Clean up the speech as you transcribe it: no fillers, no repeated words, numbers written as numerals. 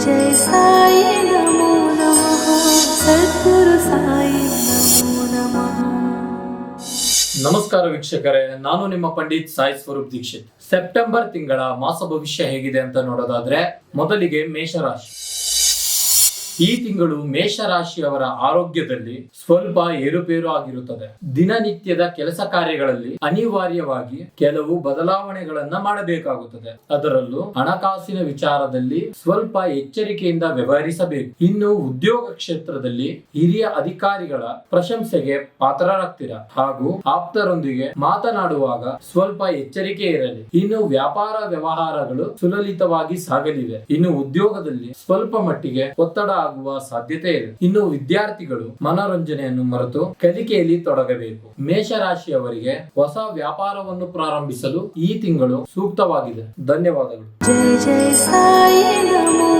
जय साई नमो नमः सद्गुरु साई नमो नमः। ನಮಸ್ಕಾರ ವೀಕ್ಷಕರೇ, ನಾನು ನಿಮ್ಮ ಪಂಡಿತ್ ಸಾಯಿ ಸ್ವರೂಪ್ ದೀಕ್ಷಿತ್. ಸೆಪ್ಟೆಂಬರ್ ತಿಂಗಳ ಮಾಸ ಭವಿಷ್ಯ ಹೇಗಿದೆ ಅಂತ ನೋಡೋದಾದ್ರೆ, ಮೊದಲಿಗೆ ಮೇಷರಾಶಿ. ಈ ತಿಂಗಳು ಮೇಷರಾಶಿಯವರ ಆರೋಗ್ಯದಲ್ಲಿ ಸ್ವಲ್ಪ ಏರುಪೇರು ಆಗಿರುತ್ತದೆ. ದಿನನಿತ್ಯದ ಕೆಲಸ ಕಾರ್ಯಗಳಲ್ಲಿ ಅನಿವಾರ್ಯವಾಗಿ ಕೆಲವು ಬದಲಾವಣೆಗಳನ್ನ ಮಾಡಬೇಕಾಗುತ್ತದೆ. ಅದರಲ್ಲೂ ಹಣಕಾಸಿನ ವಿಚಾರದಲ್ಲಿ ಸ್ವಲ್ಪ ಎಚ್ಚರಿಕೆಯಿಂದ ವ್ಯವಹರಿಸಬೇಕು. ಇನ್ನು ಉದ್ಯೋಗ ಕ್ಷೇತ್ರದಲ್ಲಿ ಹಿರಿಯ ಅಧಿಕಾರಿಗಳ ಪ್ರಶಂಸೆಗೆ ಪಾತ್ರರಾಗ್ತೀರಾ ಹಾಗೂ ಆಪ್ತರೊಂದಿಗೆ ಮಾತನಾಡುವಾಗ ಸ್ವಲ್ಪ ಎಚ್ಚರಿಕೆ ಇರಲಿ. ಇನ್ನು ವ್ಯಾಪಾರ ವ್ಯವಹಾರಗಳು ಸುಲಲಿತವಾಗಿ ಸಾಗಲಿವೆ. ಇನ್ನು ಉದ್ಯೋಗದಲ್ಲಿ ಸ್ವಲ್ಪ ಮಟ್ಟಿಗೆ ಒತ್ತಡ ಆಗುವ ಸಾಧ್ಯತೆ ಇದೆ. ಇನ್ನು ವಿದ್ಯಾರ್ಥಿಗಳು ಮನೋರಂಜನೆಯನ್ನು ಮರೆತು ಕಲಿಕೆಯಲ್ಲಿ ತೊಡಗಬೇಕು. ಮೇಷರಾಶಿಯವರಿಗೆ ಹೊಸ ವ್ಯಾಪಾರವನ್ನು ಪ್ರಾರಂಭಿಸಲು ಈ ತಿಂಗಳು ಸೂಕ್ತವಾಗಿದೆ. ಧನ್ಯವಾದಗಳು. ಜೈ ಜೈ ಸಾಯಿ ನಮೋ